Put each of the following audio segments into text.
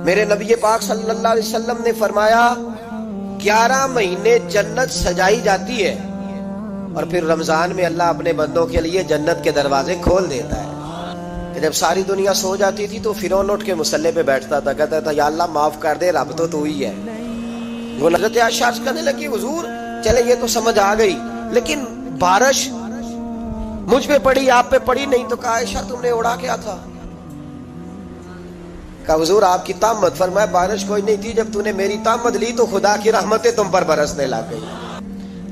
میرے نبی پاک صلی اللہ علیہ وسلم نے فرمایا 11 مہینے جنت سجائی جاتی ہے اور پھر رمضان میں اللہ اپنے بندوں کے لیے جنت کے دروازے کھول دیتا ہے کہ جب ساری دنیا سو جاتی تھی تو فرعون اٹھ کے مصلی پہ بیٹھتا تھا، کہتا تھا یا اللہ معاف کر دے، رب تو ہی ہے۔ وہ حضرت عائشہ عرض کرنے لگی حضور چلے یہ تو سمجھ آ گئی، لیکن بارش مجھ پہ پڑی آپ پہ پڑی نہیں، تو کہا عائشہ تم نے اڑا کیا تھا؟ کہا حضور آپ کی تامت، فرمایا بارش کوئی نہیں تھی، جب تو نے میری تامت لی تو خدا کی رحمتیں تم پر برسنے لگ گئی۔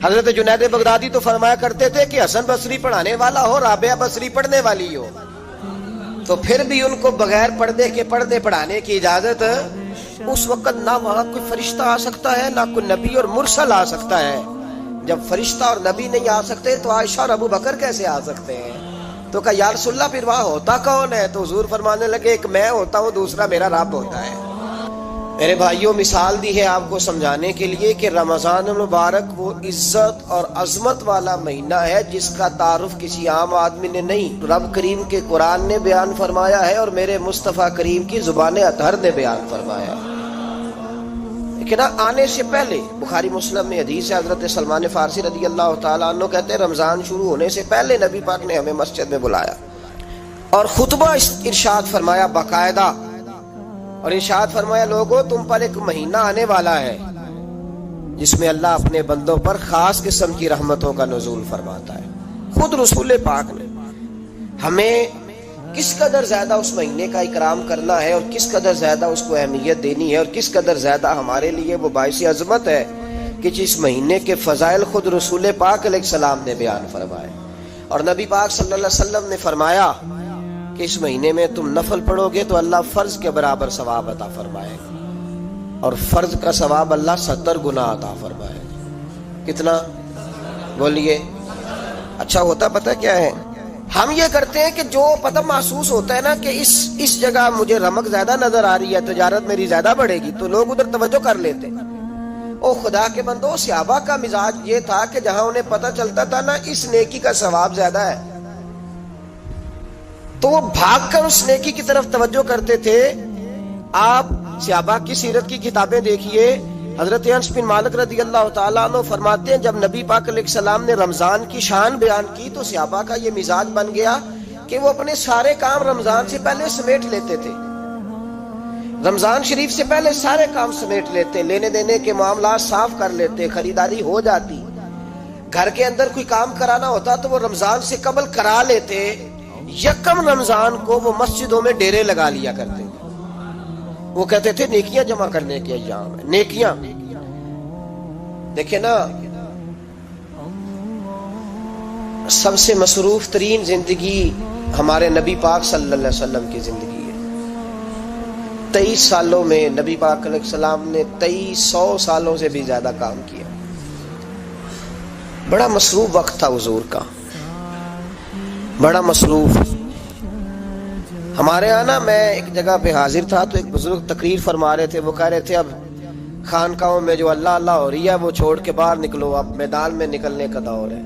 حضرت جنید بغدادی تو فرمایا کرتے تھے کہ حسن بصری پڑھانے والا ہو، رابعہ بصری پڑھنے والی ہو، تو پھر بھی ان کو بغیر پردے کے پردے پڑھانے کی اجازت، اس وقت نہ وہاں کوئی فرشتہ آ سکتا ہے نہ کوئی نبی اور مرسل آ سکتا ہے۔ جب فرشتہ اور نبی نہیں آ سکتے تو عائشہ اور ابو بکر کیسے آ سکتے ہیں؟ تو کہا یا رسول اللہ پھر وہاں ہوتا کون ہے؟ تو حضور فرمانے لگے ایک میں ہوتا ہوں، دوسرا میرا رب ہوتا ہے۔ میرے بھائیوں مثال دی ہے آپ کو سمجھانے کے لیے کہ رمضان المبارک وہ عزت اور عظمت والا مہینہ ہے جس کا تعارف کسی عام آدمی نے نہیں، رب کریم کے قرآن نے بیان فرمایا ہے اور میرے مصطفیٰ کریم کی زبان اطہر نے بیان فرمایا ہے۔ لیکن آنے سے پہلے بخاری مسلم میں حدیث ہے، حضرت سلمان فارسی رضی اللہ تعالیٰ عنہ کہتے ہیں رمضان شروع ہونے سے پہلے نبی پاک نے ہمیں مسجد میں بلایا اور خطبہ ارشاد فرمایا باقاعدہ، اور ارشاد فرمایا لوگوں تم پر ایک مہینہ آنے والا ہے جس میں اللہ اپنے بندوں پر خاص قسم کی رحمتوں کا نزول فرماتا ہے۔ خود رسول پاک نے ہمیں کس قدر زیادہ اس مہینے کا اکرام کرنا ہے اور کس قدر زیادہ اس کو اہمیت دینی ہے اور کس قدر زیادہ ہمارے لیے وہ باعث عظمت ہے کہ جس مہینے کے فضائل خود رسول پاک علیہ السلام نے بیان فرمائے، اور نبی پاک صلی اللہ علیہ وسلم نے فرمایا کہ اس مہینے میں تم نفل پڑھو گے تو اللہ فرض کے برابر ثواب عطا فرمائے گا، اور فرض کا ثواب اللہ 70 گنا عطا فرمائے گا۔ کتنا بولیے؟ اچھا ہوتا پتہ کیا ہے؟ ہم یہ کرتے ہیں کہ جو پتہ محسوس ہوتا ہے نا کہ اس جگہ مجھے رمق زیادہ نظر آ رہی ہے، تجارت میری زیادہ بڑھے گی، تو لوگ ادھر توجہ کر لیتے ہیں۔ او خدا کے بندو، صحابہ کا مزاج یہ تھا کہ جہاں انہیں پتہ چلتا تھا نا اس نیکی کا ثواب زیادہ ہے تو وہ بھاگ کر اس نیکی کی طرف توجہ کرتے تھے۔ آپ صحابہ کی سیرت کی کتابیں دیکھیے، حضرت انس بن مالک رضی اللہ تعالیٰ عنہ فرماتے ہیں جب نبی پاک علیہ السلام نے رمضان کی شان بیان کی تو صحابہ کا یہ مزاج بن گیا کہ وہ اپنے سارے کام رمضان سے پہلے سمیٹ لیتے تھے، رمضان شریف سے پہلے سارے کام سمیٹ لیتے، لینے دینے کے معاملات صاف کر لیتے، خریداری ہو جاتی، گھر کے اندر کوئی کام کرانا ہوتا تو وہ رمضان سے قبل کرا لیتے۔ یکم رمضان کو وہ مسجدوں میں ڈیرے لگا لیا کرتے تھے، وہ کہتے تھے نیکیاں جمع کرنے کے ایام ہیں، نیکیاں۔ دیکھیں نا سب سے مصروف ترین زندگی ہمارے نبی پاک صلی اللہ علیہ وسلم کی زندگی ہے۔ 23 سالوں میں نبی پاک علیہ السلام نے 2300 سالوں سے بھی زیادہ کام کیا، بڑا مصروف وقت تھا حضور کا، بڑا مصروف۔ ہمارے یہاں نا میں ایک جگہ پہ حاضر تھا تو ایک بزرگ تقریر فرما رہے تھے، وہ کہہ رہے تھے اب خانقاہوں میں جو اللہ اللہ ہو رہی ہے وہ چھوڑ کے باہر نکلو، اب میدان میں نکلنے کا دور ہے۔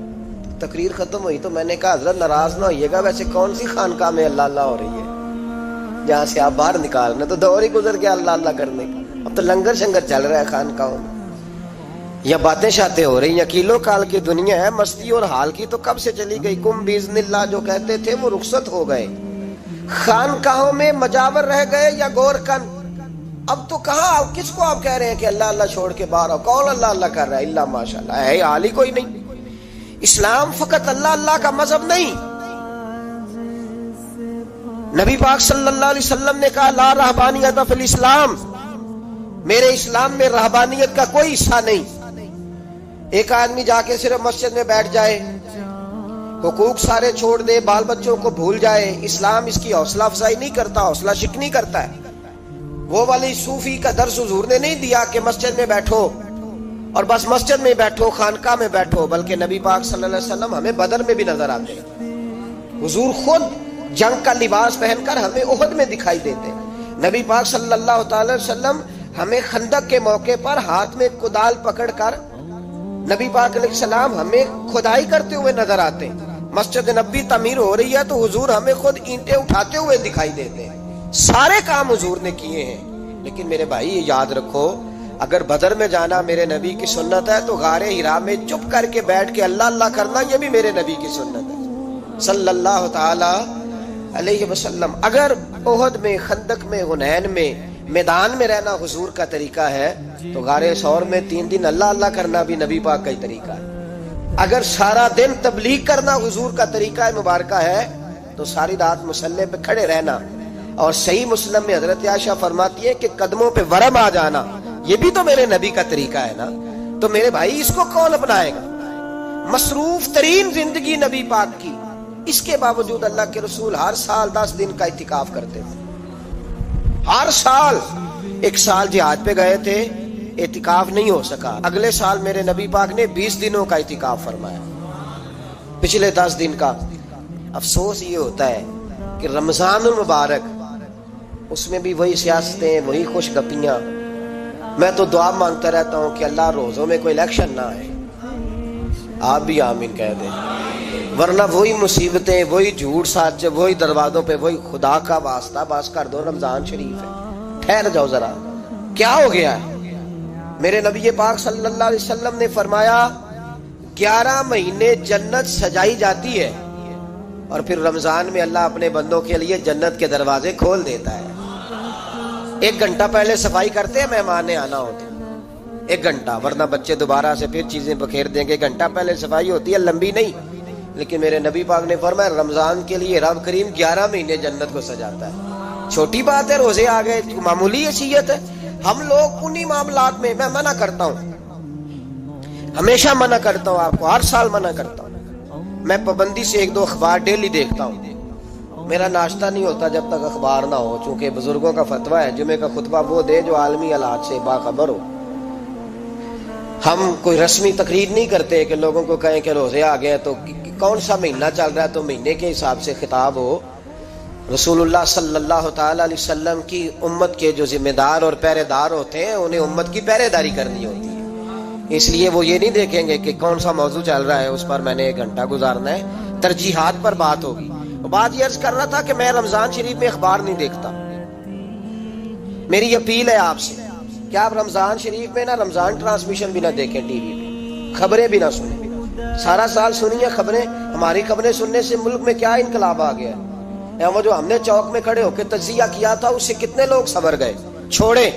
تقریر ختم ہوئی تو میں نے کہا حضرت ناراض نہ ہوئیے گا، ویسے کون سی خانقاہ میں اللہ اللہ ہو رہی ہے جہاں سے آپ باہر نکالنا، تو دور ہی گزر گیا اللہ اللہ کرنے کا، اب تو لنگر شنگر چل رہا ہے خانقاہوں میں، یا باتیں شاتیں ہو رہی ہیں، کیلو کال کی دنیا ہے، مستی اور حال کی تو کب سے چلی گئی، کم باذن اللہ جو کہتے تھے وہ رخصت ہو گئے، خانقاہوں میں مجاور رہ گئے یا گور کن۔ اب تو کہاں کس کو آپ کہہ رہے ہیں کہ اللہ اللہ چھوڑ کے باہر آؤ؟ کون اللہ اللہ کر رہا ہے؟ اللہ ماشاء اللہ ہے، حال ہی کوئی نہیں۔ اسلام فقط اللہ اللہ کا مذہب نہیں، نبی پاک صلی اللہ علیہ وسلم نے کہا لا رہبانیت فی الاسلام، میرے اسلام میں رہبانیت کا کوئی حصہ نہیں۔ ایک آدمی جا کے صرف مسجد میں بیٹھ جائے، حقوق سارے چھوڑ دے، بال بچوں کو بھول جائے، اسلام اس کی حوصلہ افزائی نہیں کرتا، حوصلہ شکنی کرتا ہے۔ وہ والی صوفی کا درس حضور نے نہیں دیا کہ مسجد میں بیٹھو اور بس مسجد میں بیٹھو، خانقاہ میں بیٹھو، بلکہ نبی پاک صلی اللہ علیہ وسلم ہمیں بدر میں بھی نظر آتے ہیں، حضور خود جنگ کا لباس پہن کر ہمیں احد میں دکھائی دیتے ہیں، نبی پاک صلی اللہ تعالی وسلم ہمیں خندق کے موقع پر ہاتھ میں کدال پکڑ کر نبی پاک علیہ السلام ہمیں کھدائی کرتے ہوئے نظر آتے ہیں، مسجد نبوی تعمیر ہو رہی ہے تو حضور ہمیں خود اینٹیں اٹھاتے ہوئے دکھائی دیتے ہیں۔ سارے کام حضور نے کیے ہیں، لیکن میرے بھائی یہ یاد رکھو، اگر بدر میں جانا میرے نبی کی سنت ہے تو غار ہرا میں چپ کر کے بیٹھ کے اللہ اللہ کرنا یہ بھی میرے نبی کی سنت ہے صلی اللہ تعالی علیہ وسلم۔ اگر احد میں، خندق میں، حنین میں میدان میں رہنا حضور کا طریقہ ہے تو غار ثور میں 3 دن اللہ اللہ کرنا بھی نبی پاک کا ہی طریقہ ہے۔ اگر سارا دن تبلیغ کرنا حضور کا طریقہ مبارکہ ہے تو ساری رات مصلی پہ کھڑے رہنا، اور صحیح مسلم میں حضرت عائشہ فرماتی ہے کہ قدموں پہ ورم آ جانا یہ بھی تو میرے نبی کا طریقہ ہے نا۔ تو میرے بھائی اس کو کون اپنائے گا؟ مصروف ترین زندگی نبی پاک کی، اس کے باوجود اللہ کے رسول ہر سال 10 دن کا اعتکاف کرتے تھے، ہر سال۔ ایک سال جہاد پہ گئے تھے، اعتکاف نہیں ہو سکا، اگلے سال میرے نبی پاک نے 20 دنوں کا اعتکاف فرمایا، پچھلے 10 دن کا۔ افسوس یہ ہوتا ہے کہ رمضان المبارک اس میں بھی وہی سیاستیں، وہی خوش گپیاں۔ میں تو دعا مانگتا رہتا ہوں کہ اللہ روزوں میں کوئی الیکشن نہ آئے، آپ بھی آمین کہہ دیں، ورنہ وہی مصیبتیں، وہی جھوٹ سچ، وہی دروازوں پہ وہی۔ خدا کا واسطہ بس کر دو، رمضان شریف ہے، ٹھہر جاؤ ذرا، کیا ہو گیا ہے؟ میرے نبی پاک صلی اللہ علیہ وسلم نے فرمایا 11 مہینے جنت سجائی جاتی ہے اور پھر رمضان میں اللہ اپنے بندوں کے لیے جنت کے دروازے کھول دیتا ہے۔ 1 گھنٹہ پہلے صفائی کرتے ہیں مہمان آنا ہوتے، 1 گھنٹہ، ورنہ بچے دوبارہ سے پھر چیزیں بکھیر دیں گے۔ 1 گھنٹہ پہلے صفائی ہوتی ہے، لمبی نہیں، لیکن میرے نبی پاک نے فرمایا رمضان کے لیے رب کریم 11 مہینے جنت کو سجاتا ہے۔ چھوٹی بات ہے، روزے آ گئے، معمولی حیثیت ہے۔ ہم لوگ انہی معاملات میں، میں منع کرتا ہوں، ہمیشہ منع کرتا ہوں، آپ کو ہر سال منع کرتا ہوں، میں پابندی سے 1-2 اخبار ڈیلی دیکھتا ہوں۔ میرا ناشتہ نہیں ہوتا جب تک اخبار نہ ہو، چونکہ بزرگوں کا فتویٰ ہے جمعے کا خطبہ وہ دے جو عالمی حالات سے باخبر ہو۔ ہم کوئی رسمی تقریر نہیں کرتے کہ لوگوں کو کہیں کہ روزے آ گئے تو کون سا مہینہ چل رہا ہے تو مہینے کے حساب سے خطاب ہو۔ رسول اللہ صلی اللہ تعالی علیہ وسلم کی امت کے جو ذمہ دار اور پہرے دار ہوتے ہیں انہیں امت کی پہرے داری کرنی ہوتی ہے، اس لیے وہ یہ نہیں دیکھیں گے کہ کون سا موضوع چل رہا ہے اس پر میں نے 1 گھنٹہ گزارنا ہے، ترجیحات پر بات ہوگی۔ بات یہ عرض کر رہا تھا کہ میں رمضان شریف میں اخبار نہیں دیکھتا۔ میری اپیل ہے آپ سے کہ آپ رمضان شریف میں نا رمضان ٹرانسمیشن بھی نہ دیکھیں، ٹی وی پہ خبریں بھی نہ سنیں، سارا سال سنیے خبریں۔ ہماری خبریں سننے سے ملک میں کیا انقلاب آ گیا ہے؟ وہ جو ہم نے چوک میں کھڑے ہو کے تجزیہ کیا تھا اس سے کتنے لوگ سنور گئے۔ چھوڑے،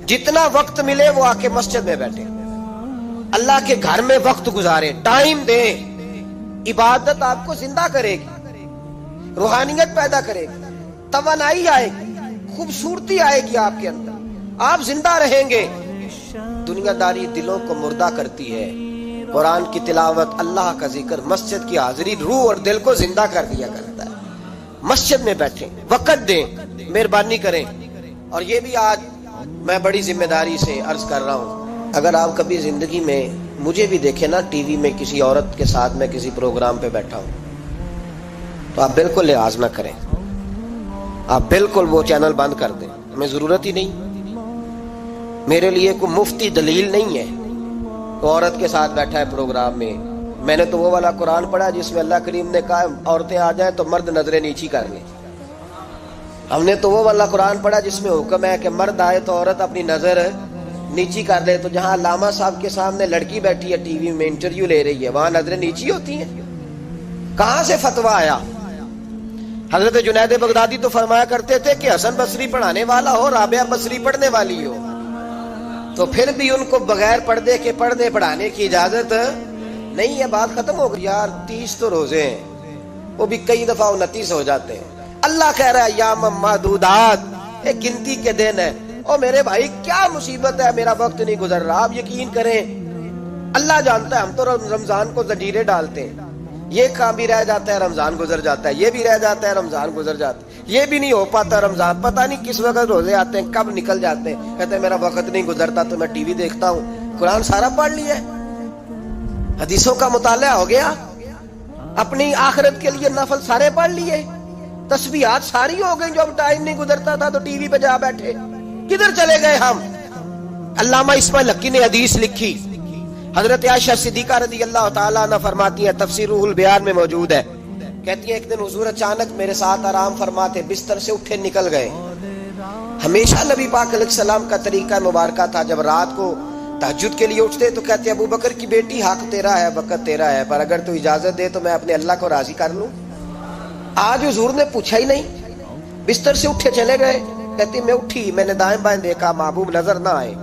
جتنا وقت ملے وہ آ کے مسجد میں بیٹھے، اللہ کے گھر میں وقت گزارے، ٹائم دیں۔ عبادت آپ کو زندہ کرے گی، روحانیت پیدا کرے گی، توانائی آئے گی، خوبصورتی آئے گی آپ کے اندر، آپ زندہ رہیں گے۔ دنیا داری دلوں کو مردہ کرتی ہے، قرآن کی تلاوت، اللہ کا ذکر، مسجد کی حاضری روح اور دل کو زندہ کر دیا کرتا ہے۔ مسجد میں بیٹھیں، وقت دیں، مہربانی کریں۔ اور یہ بھی آج میں بڑی ذمہ داری سے عرض کر رہا ہوں، اگر آپ کبھی زندگی میں مجھے بھی دیکھیں نا ٹی وی میں کسی عورت کے ساتھ میں کسی پروگرام پہ بیٹھا ہوں تو آپ بالکل لحاظ نہ کریں، آپ بالکل وہ چینل بند کر دیں، ہمیں ضرورت ہی نہیں۔ میرے لیے کوئی مفتی دلیل نہیں ہے تو عورت کے ساتھ بیٹھا ہے پروگرام میں۔ میں نے تو وہ والا قرآن پڑھا جس میں اللہ کریم نے کہا عورتیں آ جائیں تو مرد نظریں نیچی کر لیں۔ ہم نے تو وہ والا قرآن پڑھا جس میں حکم ہے کہ مرد آئے تو عورت اپنی نظر نیچی کر لے۔ تو جہاں علامہ صاحب کے سامنے لڑکی بیٹھی ہے ٹی وی میں انٹرویو لے رہی ہے وہاں نظریں نیچی ہوتی ہیں؟ کہاں سے فتویٰ آیا؟ حضرت جنید بغدادی تو فرمایا کرتے تھے کہ حسن بصری پڑھانے والا ہو، رابعہ بصری پڑھنے والی ہو، تو پھر بھی ان کو بغیر پردے کے پردے پڑھانے کی اجازت نہیں ہے۔ بات ختم ہو گئی یار، 30 تو روزے ہیں، وہ بھی کئی دفعہ 29 ہو جاتے ہیں۔ اللہ کہہ رہا ہے ایام معدودات، ایک گنتی کے دن ہے۔ او میرے بھائی کیا مصیبت ہے، میرا وقت نہیں گزر رہا۔ آپ یقین کریں اللہ جانتا ہے، ہم تو رمضان کو زنجیریں ڈالتے ہیں، یہ کام بھی رہ جاتا ہے رمضان گزر جاتا ہے، یہ بھی رہ جاتا ہے رمضان گزر جاتا ہے، یہ بھی نہیں ہو پاتا رمضان، پتہ نہیں کس وقت روزے آتے ہیں کب نکل جاتے ہیں۔ کہتے ہیں میرا وقت نہیں گزرتا تو میں ٹی وی دیکھتا ہوں۔ قرآن سارا پڑھ لیا ہے، حدیثوں کا مطالعہ ہو گیا، اپنی آخرت کے لیے نفل سارے پڑھ لیے، تسبیحات ساری ہو گئی۔ جو اب ٹائم نہیں گزرتا تھا تو ٹی وی پہ جا بیٹھے، کدھر چلے گئے ہم؟ علامہ اسماعیل حقی نے حدیث لکھی، حضرت عائشہ صدیقہ رضی اللہ تعالیٰ عنہ فرماتی ہے، تفسیر روح البیان میں موجود ہے، کہتی ہیں ایک دن حضور اچانک میرے ساتھ آرام فرماتے بستر سے اٹھے نکل گئے، ہمیشہ نبی پاک علیہ السلام کا طریقہ مبارکہ تھا، جب رات کو تہجد کے لیے اٹھتے تو کہتے ابو بکر کی بیٹی حق تیرا ہے، وقت تیرا ہے، پر اگر تو اجازت دے تو میں اپنے اللہ کو راضی کر لوں۔ آج حضور نے پوچھا ہی نہیں، بستر سے اٹھے چلے گئے، کہتی میں اٹھی، میں نے دائیں بائیں دیکھا، محبوب نظر نہ آئے۔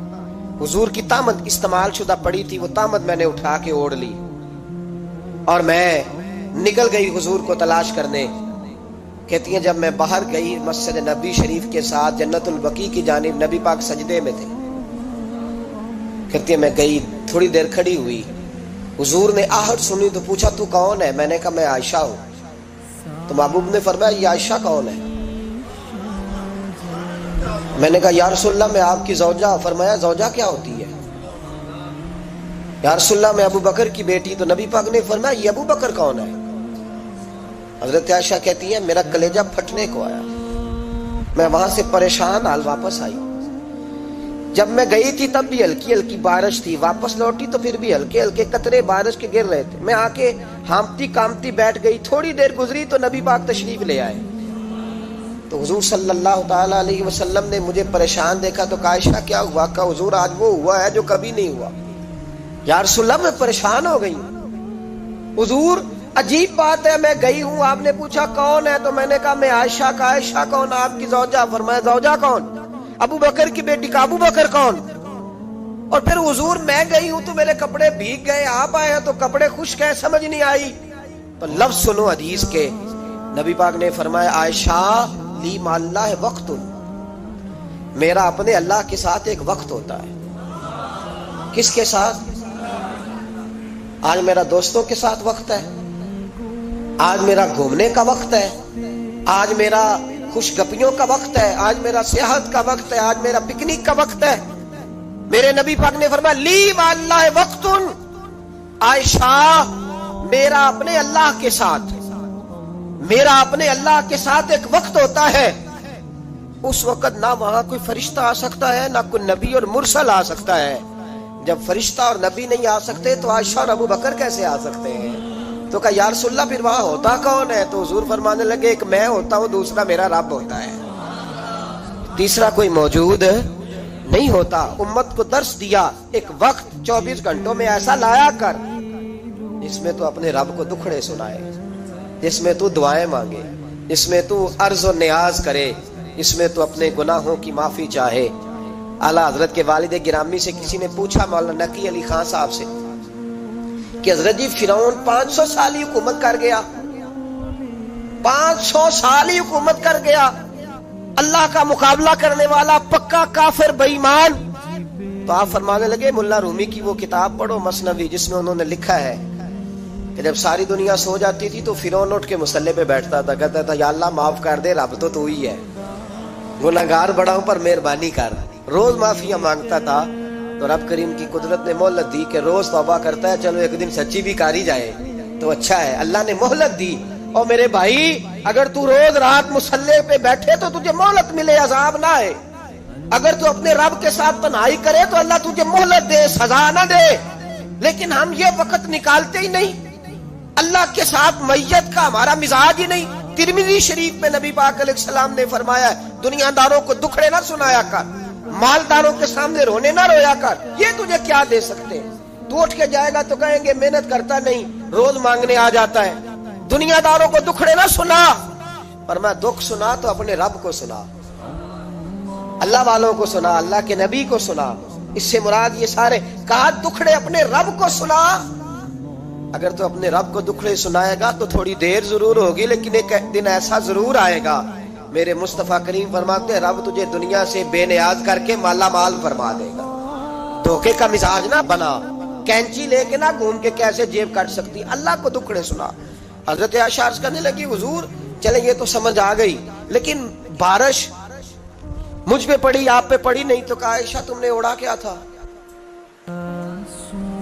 حضور کی طامت استعمال شدہ پڑی تھی، وہ طامت میں نے اٹھا کے اوڑھ لی اور میں نکل گئی حضور کو تلاش کرنے۔ کہتی ہیں جب میں باہر گئی مسجد نبی شریف کے ساتھ جنت البقیع کی جانب، نبی پاک سجدے میں تھے۔ کہتی ہیں میں گئی، تھوڑی دیر کھڑی ہوئی، حضور نے آہٹ سنی تو پوچھا تو کون ہے؟ میں نے کہا میں عائشہ ہوں۔ تو محبوب نے فرمایا یہ عائشہ کون ہے؟ میں نے کہا یا رسول اللہ میں آپ کی زوجہ۔ فرمایا زوجہ کیا ہوتی ہے؟ یا رسول اللہ میں ابو بکر کی بیٹی۔ تو نبی پاک نے فرمایا یہ ابو بکر کون ہے؟ حضرت عائشہ کہتی ہیں میرا کلیجہ پھٹنے کو آیا، میں وہاں سے پریشان حال واپس آئی۔ جب میں گئی تھی تب بھی ہلکی ہلکی بارش تھی، واپس لوٹی تو پھر بھی ہلکے ہلکے قطرے بارش کے گر رہے تھے۔ میں آ کے ہامتی کامتی بیٹھ گئی، تھوڑی دیر گزری تو نبی پاک تشریف لے آئے۔ تو حضور صلی اللہ تعالی علیہ وسلم نے مجھے پریشان دیکھا تو کہا عائشہ کیا ہوا؟ کہا حضور آج وہ ہوا ہے جو کبھی نہیں ہوا۔ یا رسول اللہ میں پریشان ہو گئی۔ حضور عجیب بات ہے، میں گئی ہوں، آپ نے پوچھا کون ہے تو میں نے کہا میں عائشہ۔ کا عائشہ کون؟ آپ کی زوجہ۔ فرمایا زوجہ کون؟ ابو بکر کی بیٹی۔ کا ابو بکر کون؟ اور پھر حضور میں گئی ہوں تو میرے کپڑے بھیگ گئے، آپ آئے ہیں تو کپڑے خشک ہیں، سمجھ نہیں آئی۔ تو لفظ سنو حدیث کے، نبی پاک نے فرمایا عائشہ لی مع اللہ وقت، میرا اپنے اللہ کے ساتھ ایک وقت ہوتا ہے۔ کس کے ساتھ؟ آج میرا دوستوں کے ساتھ وقت ہے، آج میرا گھومنے کا وقت ہے، آج میرا خوش گپیوں کا وقت ہے، آج میرا سیاحت کا وقت ہے، آج میرا پکنک کا وقت ہے۔ میرے نبی پاک نے فرمایا لی مع اللہ وقت، عائشہ میرا اپنے اللہ کے ساتھ، میرا اپنے اللہ کے ساتھ ایک وقت ہوتا ہے۔ اس وقت نہ وہاں کوئی فرشتہ آ سکتا ہے، نہ کوئی نبی اور مرسل آ سکتا ہے۔ جب فرشتہ اور نبی نہیں آ سکتے تو عائشہ اور ابو بکر کیسے آ سکتے ہیں؟ تو کہا یا رسول اللہ پھر وہاں ہوتا کون ہے؟ تو حضور فرمانے لگے ایک میں ہوتا ہوں، دوسرا میرا رب ہوتا ہے، تیسرا کوئی موجود نہیں ہوتا۔ امت کو درس دیا ایک وقت 24 گھنٹوں میں ایسا لایا کر جس میں تو اپنے رب کو دکھڑے سنائے، جس میں تو دعائیں مانگے، جس میں تو عرض و نیاز کرے، جس میں تو اپنے گناہوں کی معافی چاہے۔ اعلیٰ حضرت کے والد گرامی سے کسی نے پوچھا مولانا نقی علی خان صاحب سے کہ حضرت جی فرعون 500 سال ہی حکومت کر گیا، 500 سال ہی حکومت کر گیا، اللہ کا مقابلہ کرنے والا پکا کافر بے ایمان۔ تو آپ فرمانے لگے ملا رومی کی وہ کتاب پڑھو مثنوی، جس میں انہوں نے لکھا ہے کہ جب ساری دنیا سو جاتی تھی تو فرعون اٹھ کے مصلے پہ بیٹھتا تھا، کہتا تھا یا اللہ معاف کر دے، رب تو ہی ہے، گناہگار بڑا ہوں پر مہربانی کر۔ روز معافیاں مانگتا تھا تو رب کریم کی قدرت نے مہلت دی کہ روز توبہ کرتا ہے، چلو ایک دن سچی بھی کاری جائے تو اچھا ہے، اللہ نے مہلت دی۔ اور میرے بھائی اگر تو روز رات مصلے پہ بیٹھے تو تجھے مہلت ملے، عذاب نہ آئے۔ اگر تو اپنے رب کے ساتھ تنہائی کرے تو اللہ تجھے مہلت دے، سزا نہ دے۔ لیکن ہم یہ وقت نکالتے ہی نہیں، اللہ کے ساتھ میت کا ہمارا مزاج ہی نہیں۔ ترمذی شریف میں نبی پاک علیہ السلام نے فرمایا دنیا داروں کو دکھڑے نہ سنایا کر، مالداروں کے سامنے رونے نہ رویا کر، یہ تجھے کیا دے سکتے ہیں؟ تو اٹھ کے جائے گا تو کہیں گے محنت کرتا نہیں، روز مانگنے آ جاتا ہے۔ دنیا داروں کو دکھڑے نہ سنا، پر میں دکھ سنا تو اپنے رب کو سنا، اللہ والوں کو سنا، اللہ کے نبی کو سنا۔ اس سے مراد یہ سارے کہا دکھڑے اپنے رب کو سنا۔ اگر تو اپنے رب کو دکھڑے سنائے گا تو تھوڑی دیر ضرور ہوگی، لیکن ایک دن ایسا ضرور آئے گا، میرے مصطفیٰ کریم فرماتے ہیں رب تجھے دنیا سے بے نیاز کر کے مالا مال فرما دے گا۔ دھوکے کا مزاج نہ بنا، کینچی لے کے نہ گھوم کے کیسے جیب کٹ سکتی، اللہ کو دکھڑے سنا۔ حضرت عائشہ عرض کرنے لگی حضور چلیں یہ تو سمجھ آ گئی، لیکن بارش مجھ پہ پڑی آپ پہ پڑی نہیں، تو کہا عائشہ تم نے اڑا کیا تھا؟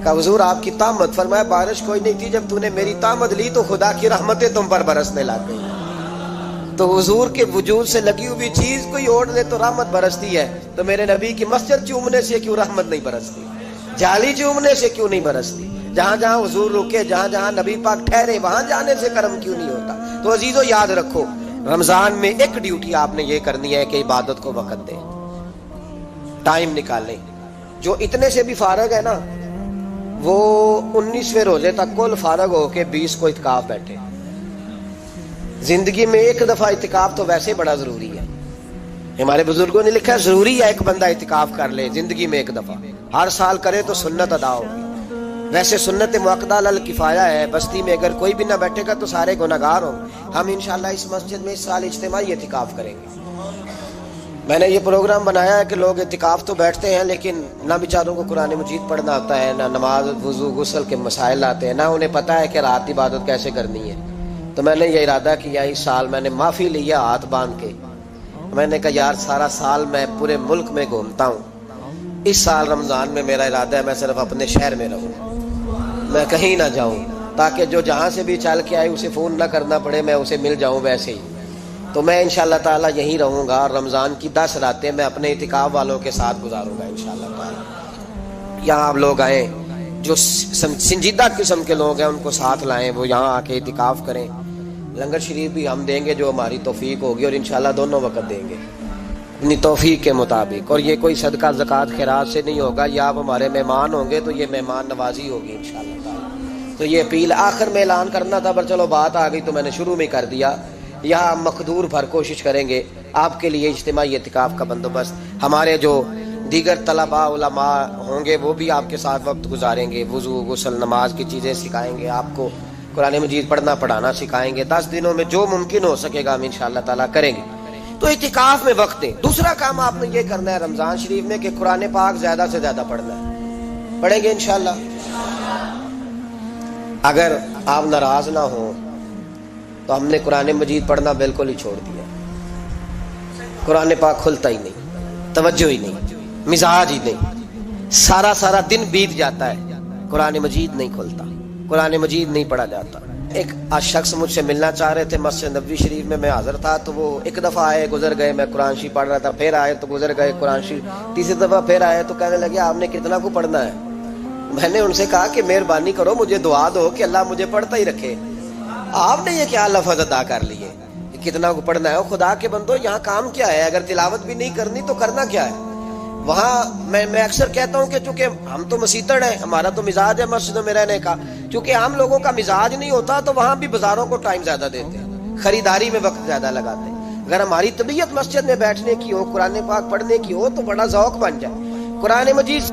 کہا حضور آپ کی طامت۔ فرمایا بارش کوئی نہیں تھی، جب تو نے میری طامت لی تو خدا کی رحمتیں تم پر برسنے لگ گئی۔ تو حضور کے وجود سے لگی ہوئی چیز کوئی اوڑ لے تو رحمت برستی ہے، تو میرے نبی کی مسجد چومنے سے کیوں رحمت نہیں برستی؟ جالی چومنے سے کیوں نہیں برستی؟ جہاں جہاں حضور رکے، جہاں جہاں نبی پاک ٹھہرے، وہاں جانے سے کرم کیوں نہیں ہوتا؟ تو عزیزو یاد رکھو رمضان میں ایک ڈیوٹی آپ نے یہ کرنی ہے کہ عبادت کو وقت دیں۔ ٹائم نکالیں. جو اتنے سے بھی فارغ ہے نا وہ 19ویں روزے تک کل فارغ ہو کے 20 کو اعتکاف بیٹھے. زندگی میں ایک دفعہ اعتکاف تو ویسے بڑا ضروری ہے. ہمارے بزرگوں نے لکھا ہے ضروری ہے ایک بندہ اعتکاف کر لے زندگی میں ایک دفعہ. ہر سال کرے تو سنت ادا ہوگی. ویسے سنت مؤکدہ علی کفایہ ہے. بستی میں اگر کوئی بھی نہ بیٹھے گا تو سارے گناہگار ہوں. ہم انشاءاللہ اس مسجد میں اس سال اجتماعی اعتکاف کریں گے. میں نے یہ پروگرام بنایا ہے کہ لوگ اعتکاف تو بیٹھتے ہیں لیکن نہ بیچاروں کو قرآن مجید پڑھنا آتا ہے, نہ نماز وضو غسل کے مسائل آتے ہیں, نہ انہیں پتہ ہے کہ رات عبادت کیسے کرنی ہے. تو میں نے یہ ارادہ کیا اس سال میں نے معافی لیا ہاتھ باندھ کے. میں نے کہا یار سارا سال میں پورے ملک میں گھومتا ہوں, اس سال رمضان میں میرا ارادہ ہے میں صرف اپنے شہر میں رہوں, میں کہیں نہ جاؤں, تاکہ جو جہاں سے بھی چل کے آئے اسے فون نہ کرنا پڑے, میں اسے مل جاؤں ویسے ہی. تو میں انشاءاللہ تعالیٰ یہیں رہوں گا. رمضان کی 10 راتیں میں اپنے اعتکاف والوں کے ساتھ گزاروں گا انشاءاللہ تعالیٰ. یہاں آپ لوگ آئیں, جو سنجیدہ قسم کے لوگ ہیں ان کو ساتھ لائیں, وہ یہاں آ کے اعتکاف کریں. لنگر شریف بھی ہم دیں گے جو ہماری توفیق ہوگی, اور انشاءاللہ دونوں وقت دیں گے اپنی توفیق کے مطابق. اور یہ کوئی صدقہ زکوٰۃ خیرات سے نہیں ہوگا. یہ آپ ہمارے مہمان ہوں گے تو یہ مہمان نوازی ہوگی انشاءاللہ تعالیٰ. تو یہ اپیل آخر میں اعلان کرنا تھا, پر چلو بات آ گئی تو میں نے شروع میں کر دیا. یہاں مقدور بھر کوشش کریں گے آپ کے لیے اجتماعی اعتکاف کا بندوبست. ہمارے جو دیگر طلباء علماء ہوں گے وہ بھی آپ کے ساتھ وقت گزاریں گے. وضو غسل نماز کی چیزیں سکھائیں گے, آپ کو قرآن مجید پڑھنا پڑھانا سکھائیں گے. 10 دنوں میں جو ممکن ہو سکے گا ہم انشاءاللہ تعالیٰ کریں گے. تو اعتکاف میں وقت دیں. دوسرا کام آپ نے یہ کرنا ہے رمضان شریف میں کہ قرآن پاک زیادہ سے زیادہ پڑھنا ہے. پڑھیں گے انشاءاللہ. اگر آپ ناراض نہ ہوں تو ہم نے قرآن مجید پڑھنا بالکل ہی چھوڑ دیا. قرآن پاک کھلتا ہی نہیں, توجہ ہی نہیں, مزاج ہی نہیں. سارا دن بیت جاتا ہے, قرآن مجید نہیں کھلتا, قرآن مجید نہیں پڑھا جاتا. ایک شخص مجھ سے ملنا چاہ رہے تھے مسجد نبوی شریف میں حاضر تھا. تو وہ ایک دفعہ آئے گزر گئے, میں قرآن شریف پڑھ رہا تھا, پھر آئے تو گزر گئے قرآن شریف, تیسری دفعہ پھر آئے تو کہنے لگے آپ نے کتنا کو پڑھنا ہے. میں نے ان سے کہا کہ مہربانی کرو مجھے دعا دو کہ اللہ مجھے پڑھتا ہی رکھے. آپ نے یہ کیا لفظ ادا کر لیے کتنا کو پڑھنا ہے. خدا کے بندو یہاں کام کیا ہے؟ اگر تلاوت بھی نہیں کرنی تو کرنا کیا ہے وہاں؟ میں اکثر کہتا ہوں کہ چونکہ ہم تو مسیتڑ ہیں, ہمارا تو مزاج ہے مسجدوں میں رہنے کا, چونکہ عام لوگوں کا مزاج نہیں ہوتا تو وہاں بھی بازاروں کو ٹائم زیادہ دیتے ہیں, خریداری میں وقت زیادہ لگاتے ہیں. اگر ہماری طبیعت مسجد میں بیٹھنے کی ہو, قرآن پاک پڑھنے کی ہو تو بڑا ذوق بن جائے. قرآن مجید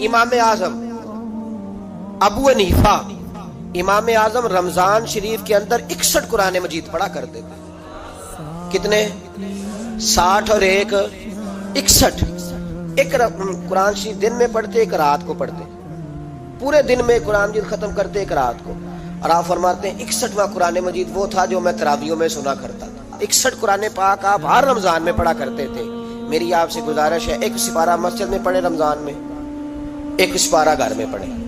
امام اعظم ابو حنیفہ امام اعظم رمضان شریف کے اندر 61 قرآن مجید پڑھا کرتے تھے. کتنے؟ 60 اور 1 61. ایک قرآن شریف دن میں پڑھتے, ایک رات کو پڑھتے. پورے دن میں قرآن مجید ختم کرتے, ایک رات کو. اور آپ فرماتے ہیں 61واں قرآن مجید وہ تھا جو میں تراویحوں میں سنا کرتا تھا. 61 قرآن پاک آپ ہر رمضان میں پڑھا کرتے تھے. میری آپ سے گزارش ہے ایک سپارہ مسجد میں پڑھیں رمضان میں, ایک سپارہ گھر میں پڑھیں.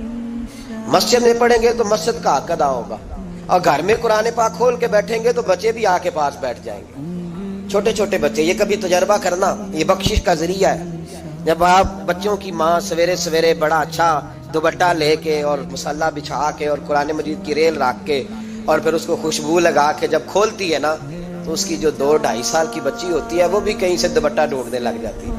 مسجد میں پڑھیں گے تو مسجد کا حق ادا ہوگا, اور گھر میں قرآن پاک کھول کے بیٹھیں گے تو بچے بھی آ کے پاس بیٹھ جائیں گے, چھوٹے چھوٹے بچے. یہ کبھی تجربہ کرنا, یہ بخشش کا ذریعہ ہے. جب آپ بچوں کی ماں سویرے سویرے بڑا اچھا دوپٹہ لے کے اور مصلی بچھا کے اور قرآن مجید کی ریل رکھ کے اور پھر اس کو خوشبو لگا کے جب کھولتی ہے نا تو اس کی جو 2-2.5 سال کی بچی ہوتی ہے وہ بھی کہیں سے دوپٹہ ڈھونڈنے لگ جاتی ہے.